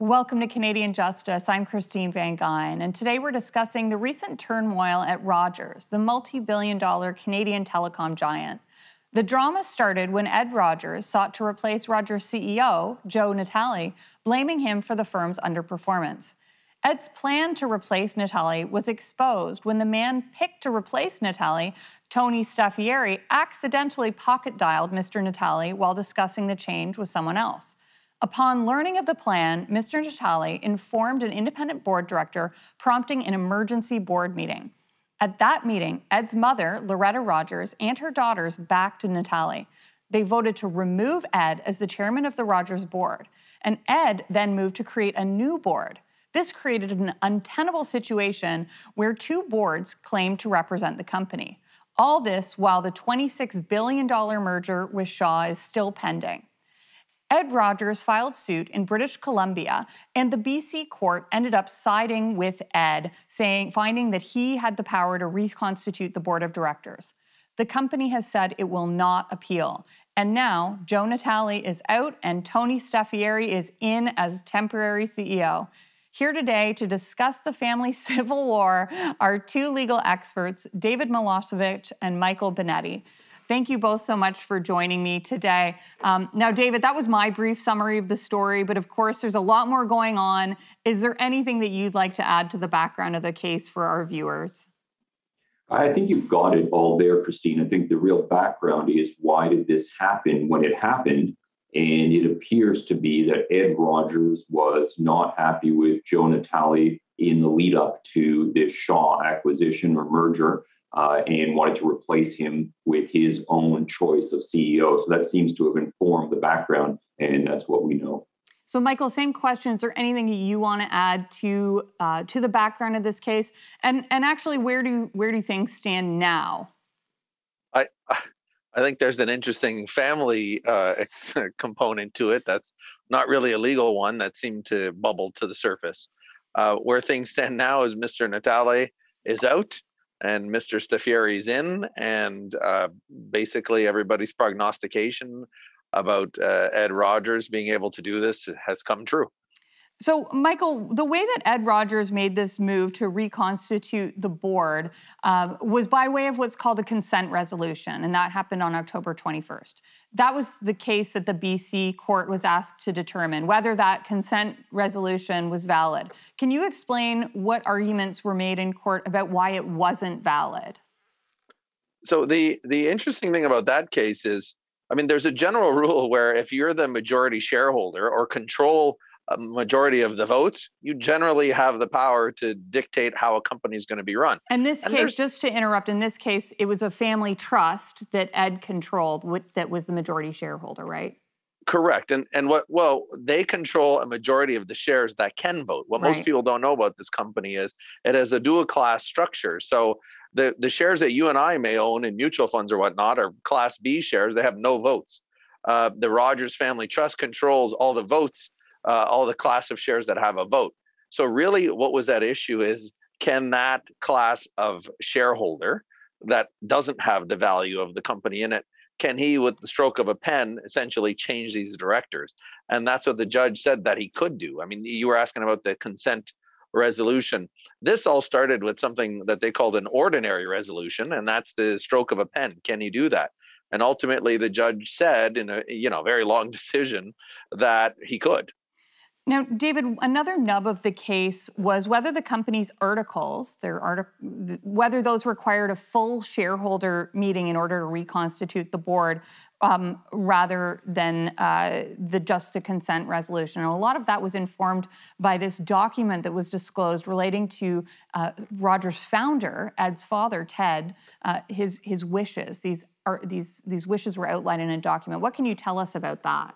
Welcome to Canadian Justice. I'm Christine Van Gyn, and today we're discussing the recent turmoil at Rogers, the multi-billion-dollar Canadian telecom giant. The drama started when Ed Rogers sought to replace Rogers' CEO, Joe Natale, blaming him for the firm's underperformance. Ed's plan to replace Natale was exposed when the man picked to replace Natale, Tony Staffieri, accidentally pocket-dialed Mr. Natale while discussing the change with someone else. Upon learning of the plan, Mr. Natale informed an independent board director, prompting an emergency board meeting. At that meeting, Ed's mother, Loretta Rogers, and her daughters backed Natale. They voted to remove Ed as the chairman of the Rogers board, and Ed then moved to create a new board. This created an untenable situation where two boards claimed to represent the company. All this while the $26 billion merger with Shaw is still pending. Ed Rogers filed suit in British Columbia, and the BC court ended up siding with Ed, finding that he had the power to reconstitute the board of directors. The company has said it will not appeal. And now, Joe Natale is out and Tony Staffieri is in as temporary CEO. Here today to discuss the family civil war are two legal experts, David Milosevic and Michael Benetti. Thank you both so much for joining me today. Now, David, that was my brief summary of the story, but of course there's a lot more going on. Is there anything that you'd like to add to the background of the case for our viewers? I think you've got it all there, Christine. I think the real background is, why did this happen when it happened? And it appears to be that Ed Rogers was not happy with Joe Natale in the lead up to this Shaw acquisition or merger, and wanted to replace him with his own choice of CEO. So that seems to have informed the background, and that's what we know. So, Michael, same question. Is there anything that you want to add to the background of this case? And actually, where do things stand now? I think there's an interesting family component to it. That's not really a legal one that seemed to bubble to the surface. Where things stand now is Mr. Natale is out and Mr. Staffieri's in, and basically everybody's prognostication about Ed Rogers being able to do this has come true. So, Michael, the way that Ed Rogers made this move to reconstitute the board was by way of what's called a consent resolution, and that happened on October 21st. That was the case that the BC court was asked to determine whether that consent resolution was valid. Can you explain what arguments were made in court about why it wasn't valid? So the interesting thing about that case is, I mean, there's a general rule where if you're the majority shareholder or control a majority of the votes, you generally have the power to dictate how a company is going to be run. In this case, just to interrupt, in this case, it was a family trust that Ed controlled that was the majority shareholder, right? Correct. And they control a majority of the shares that can vote. What most people don't know about this company is it has a dual class structure. So the shares that you and I may own in mutual funds or whatnot are Class B shares. They have no votes. The Rogers Family Trust controls all the votes, all the class of shares that have a vote. So really what was at issue is, can that class of shareholder that doesn't have the value of the company in it, can he, with the stroke of a pen, essentially change these directors? And that's what the judge said that he could do. I mean, you were asking about the consent resolution. This all started with something that they called an ordinary resolution, and that's the stroke of a pen. Can he do that? And ultimately, the judge said in a very long decision that he could. Now, David, another nub of the case was whether the company's articles, whether those required a full shareholder meeting in order to reconstitute the board, rather than just the consent resolution. And a lot of that was informed by this document that was disclosed relating to Rogers' founder, Ed's father, Ted, his wishes. These wishes were outlined in a document. What can you tell us about that?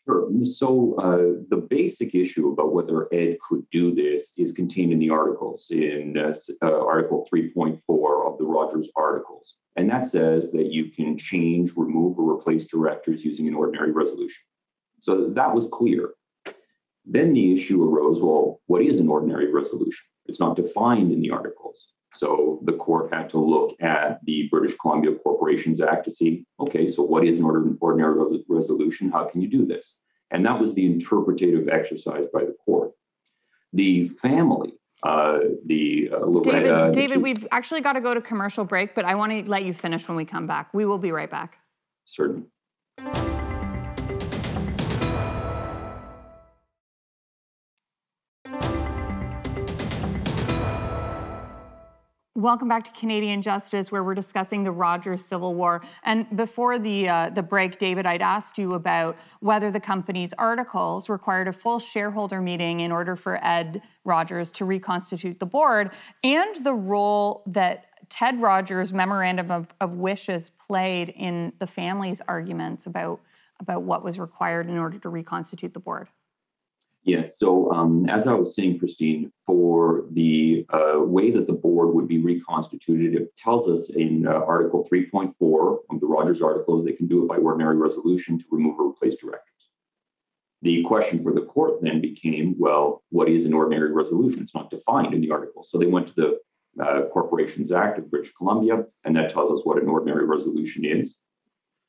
Sure. So the basic issue about whether Ed could do this is contained in the articles, in Article 3.4 of the Rogers articles. And that says that you can change, remove, or replace directors using an ordinary resolution. So that was clear. Then the issue arose, well, what is an ordinary resolution? It's not defined in the articles. So the court had to look at the British Columbia Corporations Act to see, okay, so what is an ordinary resolution? How can you do this? And that was the interpretative exercise by the court. The family, Loretta... David, we've actually got to go to commercial break, but I want to let you finish when we come back. We will be right back. Certainly. Welcome back to Canadian Justice, where we're discussing the Rogers Civil War. And before the break, David, I'd asked you about whether the company's articles required a full shareholder meeting in order for Ed Rogers to reconstitute the board, and the role that Ted Rogers' memorandum of wishes played in the family's arguments about what was required in order to reconstitute the board. Yes. So as I was saying, Christine, for the way that the board would be reconstituted, it tells us in Article 3.4 of the Rogers articles, they can do it by ordinary resolution to remove or replace directors. The question for the court then became, well, what is an ordinary resolution? It's not defined in the article. So they went to the Corporations Act of British Columbia, and that tells us what an ordinary resolution is.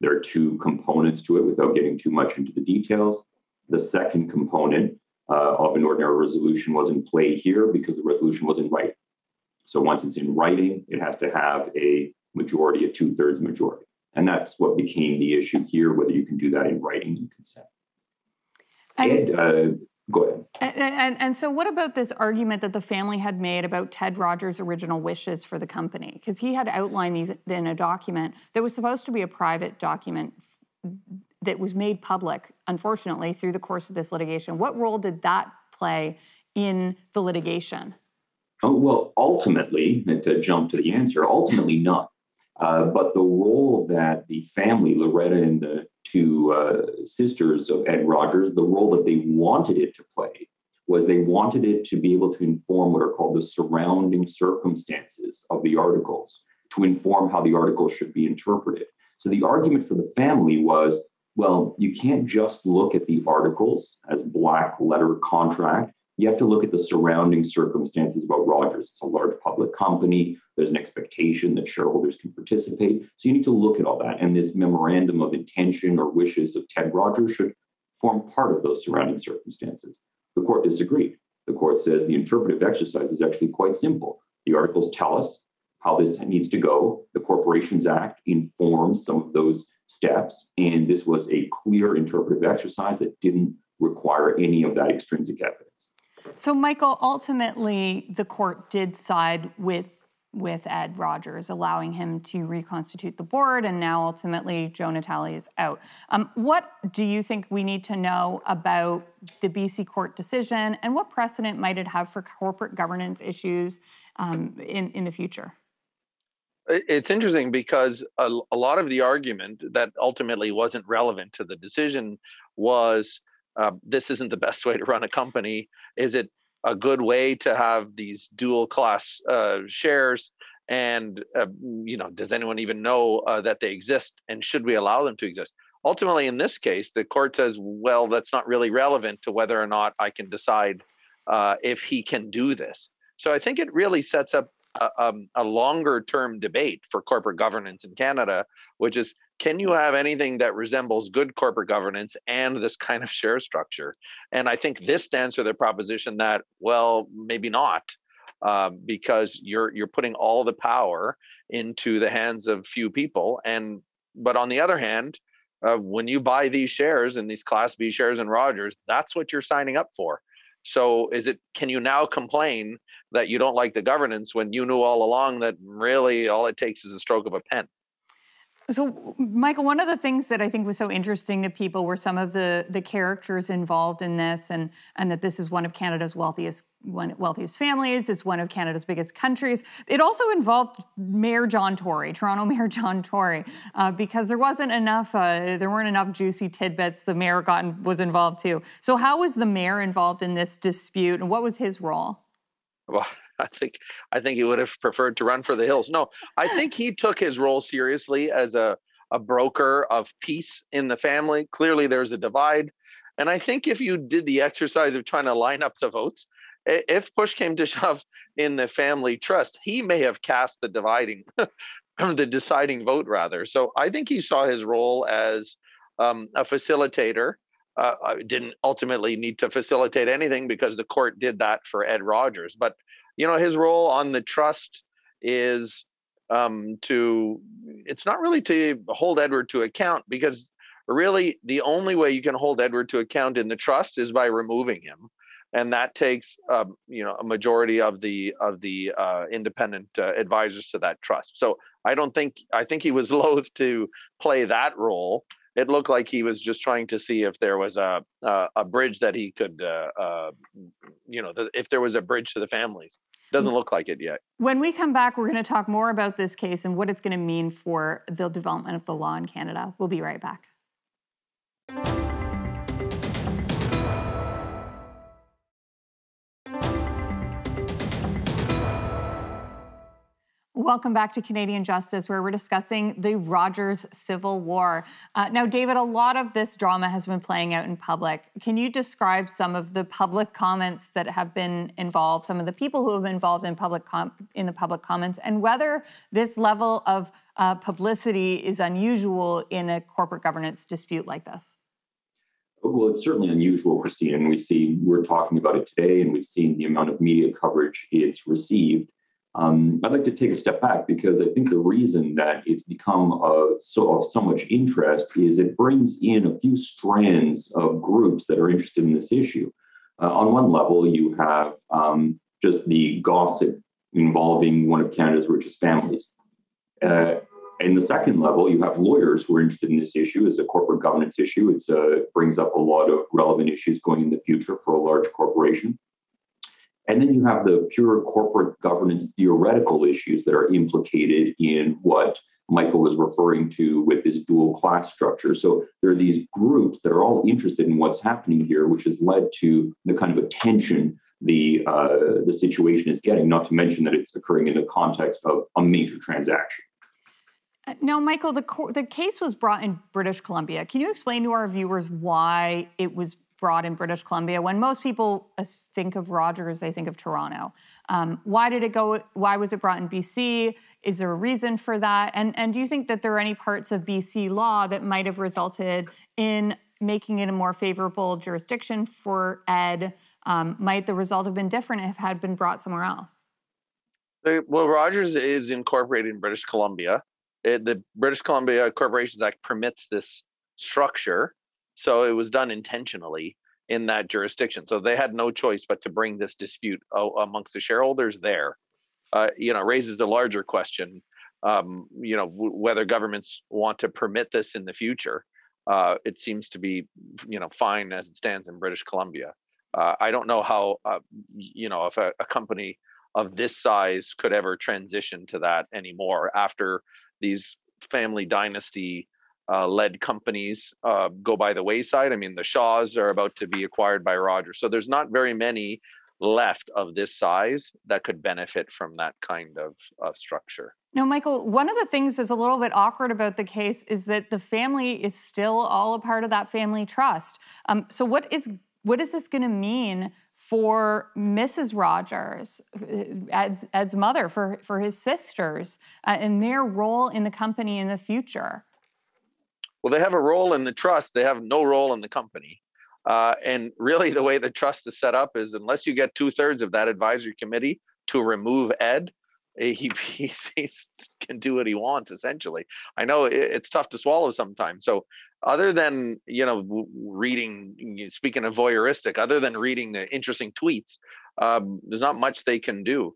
There are two components to it without getting too much into the details. The second component of an ordinary resolution was in play here because the resolution was in writing. So once it's in writing, it has to have a majority, a 2/3 majority. And that's what became the issue here, whether you can do that in writing and consent. Go ahead. And so what about this argument that the family had made about Ted Rogers' original wishes for the company? Because he had outlined these in a document that was supposed to be a private document that was made public, unfortunately, through the course of this litigation. What role did that play in the litigation? Oh, well, ultimately, and to jump to the answer, ultimately none. But the role that the family, Loretta and the two sisters of Ed Rogers, the role that they wanted it to play was they wanted it to be able to inform what are called the surrounding circumstances of the articles, to inform how the articles should be interpreted. So the argument for the family was, well, you can't just look at the articles as black letter contract. You have to look at the surrounding circumstances about Rogers. It's a large public company. There's an expectation that shareholders can participate. So you need to look at all that. And this memorandum of intention or wishes of Ted Rogers should form part of those surrounding circumstances. The court disagreed. The court says the interpretive exercise is actually quite simple. The articles tell us how this needs to go. The Corporations Act informs some of those steps, and this was a clear interpretive exercise that didn't require any of that extrinsic evidence. So, Michael, ultimately, the court did side with Ed Rogers, allowing him to reconstitute the board, and now ultimately Joe Natale is out. What do you think we need to know about the BC court decision, and what precedent might it have for corporate governance issues in the future? It's interesting because a lot of the argument that ultimately wasn't relevant to the decision was this isn't the best way to run a company. Is it a good way to have these dual class shares? And, does anyone even know that they exist? And should we allow them to exist? Ultimately, in this case, the court says, well, that's not really relevant to whether or not I can decide if he can do this. So I think it really sets up a longer term debate for corporate governance in Canada, which is, can you have anything that resembles good corporate governance and this kind of share structure? And I think this stands for the proposition that, well, maybe not, because you're putting all the power into the hands of few people. But on the other hand, when you buy these shares and these Class B shares in Rogers, that's what you're signing up for. So can you now complain that you don't like the governance when you knew all along that really all it takes is a stroke of a pen? So, Michael, one of the things that I think was so interesting to people were some of the characters involved in this, and that this is one of Canada's wealthiest families. It's one of Canada's biggest countries. It also involved Mayor John Tory, Toronto Mayor John Tory, because there weren't enough juicy tidbits. The mayor was involved too. So, how was the mayor involved in this dispute, and what was his role? Well, I think he would have preferred to run for the hills. No, I think he took his role seriously as a broker of peace in the family. Clearly, there's a divide. And I think if you did the exercise of trying to line up the votes, if push came to shove in the family trust, he may have cast the deciding vote rather. So I think he saw his role as a facilitator didn't ultimately need to facilitate anything because the court did that for Ed Rogers. But his role on the trust is it's not really to hold Edward to account, because really the only way you can hold Edward to account in the trust is by removing him, and that takes a majority of the independent advisors to that trust. So I think he was loath to play that role. It looked like he was just trying to see if there was a bridge that he could, if there was a bridge to the families. Doesn't look like it yet. When we come back, we're going to talk more about this case and what it's going to mean for the development of the law in Canada. We'll be right back. Welcome back to Canadian Justice, where we're discussing the Rogers Civil War. Now, David, a lot of this drama has been playing out in public. Can you describe some of the public comments that have been involved, some of the people who have been involved in the public comments, and whether this level of publicity is unusual in a corporate governance dispute like this? Well, it's certainly unusual, Christine, and we're talking about it today, and we've seen the amount of media coverage it's received. I'd like to take a step back, because I think the reason that it's become of so much interest is it brings in a few strands of groups that are interested in this issue. On one level, you have just the gossip involving one of Canada's richest families. In the second level, you have lawyers who are interested in this issue as a corporate governance issue. It brings up a lot of relevant issues going in the future for a large corporation. And then you have the pure corporate governance theoretical issues that are implicated in what Michael was referring to with this dual class structure. So there are these groups that are all interested in what's happening here, which has led to the kind of attention the situation is getting, not to mention that it's occurring in the context of a major transaction. Now, Michael, the case was brought in British Columbia. Can you explain to our viewers why it was brought in British Columbia? When most people think of Rogers, they think of Toronto. Why was it brought in BC? Is there a reason for that? And do you think that there are any parts of BC law that might have resulted in making it a more favorable jurisdiction for Ed? Might the result have been different if it had been brought somewhere else? Well, Rogers is incorporated in British Columbia. The British Columbia Corporations Act permits this structure. So it was done intentionally in that jurisdiction. So they had no choice but to bring this dispute amongst the shareholders there. Raises the larger question, whether governments want to permit this in the future. It seems to be, fine as it stands in British Columbia. I don't know how, if a company of this size could ever transition to that anymore after these family dynasty led companies go by the wayside. I mean, the Shaws are about to be acquired by Rogers. So there's not very many left of this size that could benefit from that kind of structure. Now, Michael, one of the things that's a little bit awkward about the case is that the family is still all a part of that family trust. So what is this going to mean for Mrs. Rogers, Ed's mother, for his sisters, and their role in the company in the future? Well, they have a role in the trust. They have no role in the company. And really the way the trust is set up is unless you get 2/3 of that advisory committee to remove Ed, he can do what he wants, essentially. I know it's tough to swallow sometimes. So other than, reading, speaking of voyeuristic, other than reading the interesting tweets, there's not much they can do.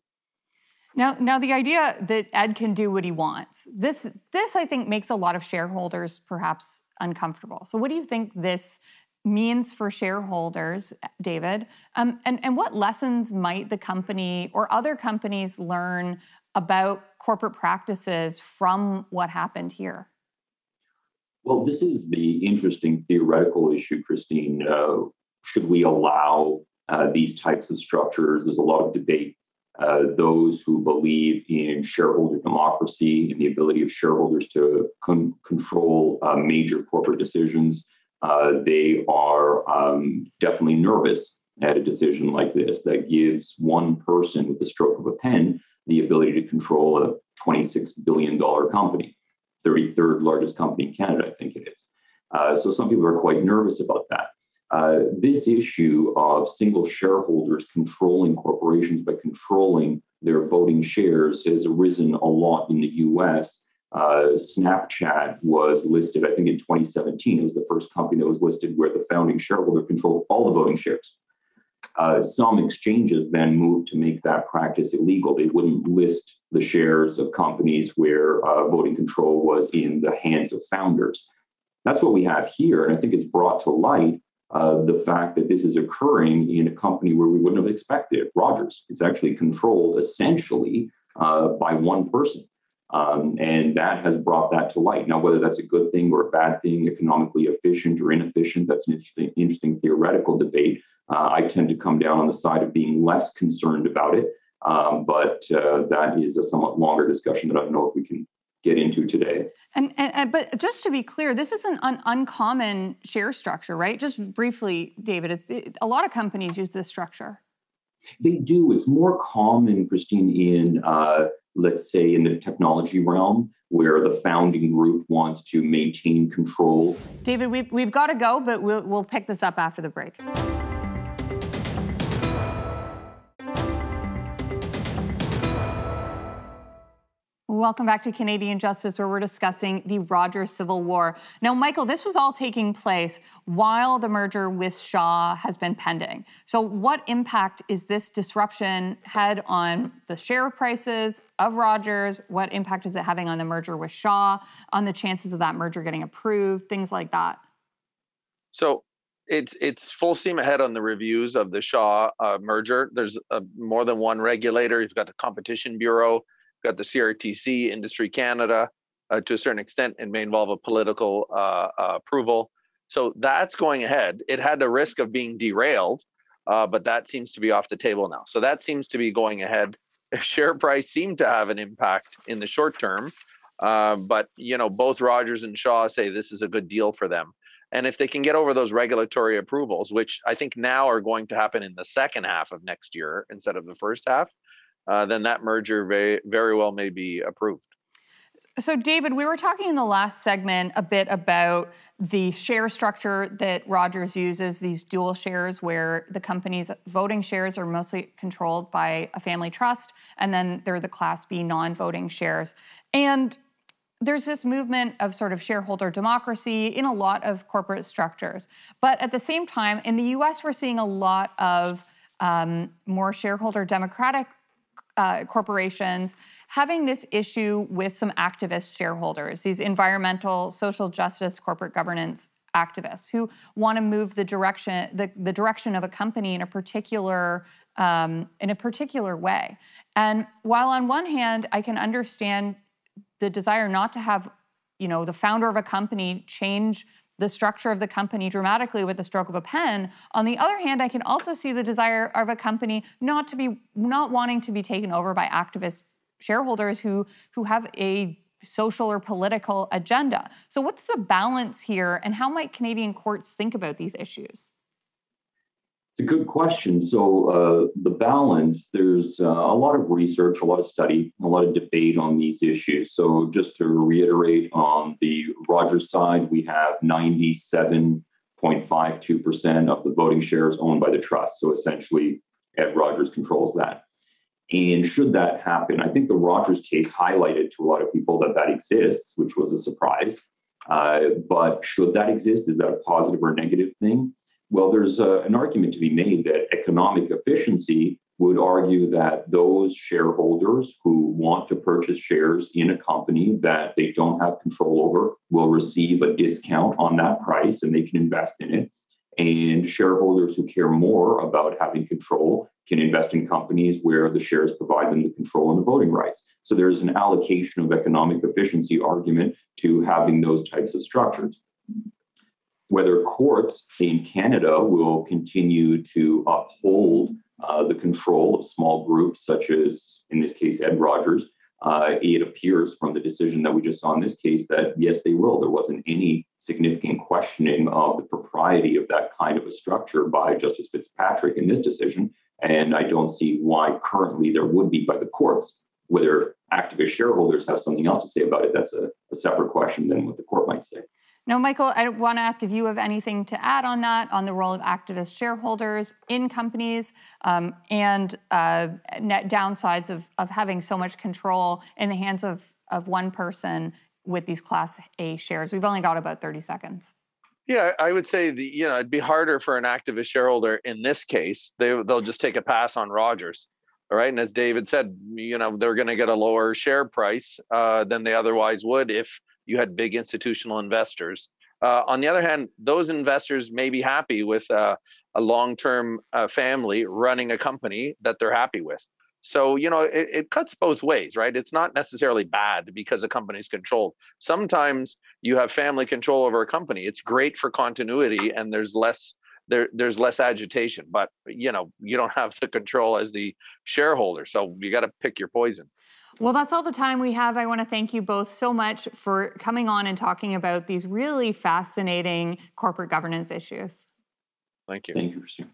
Now, the idea that Ed can do what he wants, this I think makes a lot of shareholders perhaps uncomfortable. So what do you think this means for shareholders, David? And what lessons might the company or other companies learn about corporate practices from what happened here? Well, this is the interesting theoretical issue, Christine. Should we allow these types of structures? There's a lot of debate. Those who believe in shareholder democracy and the ability of shareholders to control major corporate decisions, they are definitely nervous at a decision like this that gives one person with the stroke of a pen the ability to control a $26 billion company, 33rd largest company in Canada, I think it is. So some people are quite nervous about that. This issue of single shareholders controlling corporations by controlling their voting shares has arisen a lot in the US. Snapchat was listed, I think in 2017. It was the first company that was listed where the founding shareholder controlled all the voting shares. Some exchanges then moved to make that practice illegal. They wouldn't list the shares of companies where voting control was in the hands of founders. That's what we have here. And I think it's brought to light the fact that this is occurring in a company where we wouldn't have expected it. Rogers. It's actually controlled essentially by one person. And that has brought that to light. Now, whether that's a good thing or a bad thing, economically efficient or inefficient, that's an interesting theoretical debate. I tend to come down on the side of being less concerned about it. But that is a somewhat longer discussion that I don't know if we can get into today. But just to be clear, this isn't an uncommon share structure, right? Just briefly, David, a lot of companies use this structure. They do. It's more common, Christine, in, let's say, in the technology realm, where the founding group wants to maintain control. David, we've got to go, but we'll pick this up after the break. Welcome back to Canadian Justice, where we're discussing the Rogers Civil War. Now, Michael, this was all taking place while the merger with Shaw has been pending. So what impact is this disruption had on the share prices of Rogers? What impact is it having on the merger with Shaw, on the chances of that merger getting approved, things like that? So it's full steam ahead on the reviews of the Shaw merger. There's more than one regulator. You've got the Competition Bureau, got the CRTC, Industry Canada, to a certain extent. It may involve a political approval. So that's going ahead. It had the risk of being derailed, but that seems to be off the table now. So that seems to be going ahead. Share price seemed to have an impact in the short term, but both Rogers and Shaw say this is a good deal for them. And if they can get over those regulatory approvals, which I think now are going to happen in the second half of next year instead of the first half, then that merger very, very well may be approved. So, David, we were talking in the last segment a bit about the share structure that Rogers uses, these dual shares where the company's voting shares are mostly controlled by a family trust, and then they're the Class B non-voting shares. And there's this movement of sort of shareholder democracy in a lot of corporate structures. But at the same time, in the US, we're seeing a lot of more shareholder democratic corporations having this issue with some activist shareholders, these environmental, social justice, corporate governance activists who want to move the direction of a company in a particular way. And while on one hand, I can understand the desire not to have, the founder of a company change the structure of the company dramatically with the stroke of a pen. On the other hand, I can also see the desire of a company not wanting to be taken over by activist shareholders who have a social or political agenda. So what's the balance here, and how might Canadian courts think about these issues? It's a good question. So the balance, there's a lot of research, a lot of study, a lot of debate on these issues. So just to reiterate, on the Rogers side, we have 97.52% of the voting shares owned by the trust. So essentially, Ed Rogers controls that. And should that happen, I think the Rogers case highlighted to a lot of people that exists, which was a surprise. But should that exist? Is that a positive or negative thing? Well, there's an argument to be made that economic efficiency would argue that those shareholders who want to purchase shares in a company that they don't have control over will receive a discount on that price and they can invest in it. And shareholders who care more about having control can invest in companies where the shares provide them the control and the voting rights. So there's an allocation of economic efficiency argument to having those types of structures. Whether courts in Canada will continue to uphold the control of small groups, such as, in this case, Ed Rogers, it appears from the decision that we just saw in this case that, yes, they will. There wasn't any significant questioning of the propriety of that kind of a structure by Justice Fitzpatrick in this decision, and I don't see why currently there would be by the courts. Whether activist shareholders have something else to say about it, that's a separate question than what the court might say. Now, Michael, I want to ask if you have anything to add on that, on the role of activist shareholders in companies and net downsides of having so much control in the hands of one person with these Class A shares. We've only got about 30 seconds. Yeah, I would say it'd be harder for an activist shareholder in this case. They'll just take a pass on Rogers. All right. And as David said, they're going to get a lower share price than they otherwise would if you had big institutional investors. On the other hand, those investors may be happy with a long-term family running a company that they're happy with. So, it cuts both ways, right? It's not necessarily bad because a company's controlled. Sometimes you have family control over a company. It's great for continuity and there's less agitation, but you don't have the control as the shareholder. So you got to pick your poison. Well, that's all the time we have. I want to thank you both so much for coming on and talking about these really fascinating corporate governance issues. Thank you. Thank you, Christine.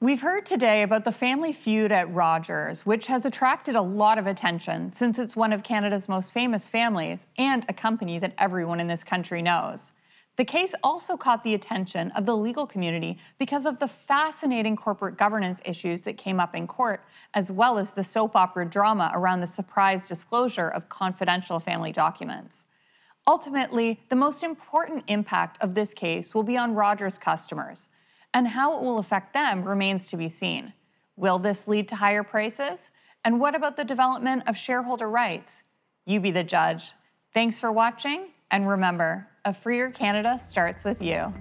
We've heard today about the family feud at Rogers, which has attracted a lot of attention since it's one of Canada's most famous families and a company that everyone in this country knows. The case also caught the attention of the legal community because of the fascinating corporate governance issues that came up in court, as well as the soap opera drama around the surprise disclosure of confidential family documents. Ultimately, the most important impact of this case will be on Rogers' customers, and how it will affect them remains to be seen. Will this lead to higher prices? And what about the development of shareholder rights? You be the judge. Thanks for watching, and remember, a freer Canada starts with you.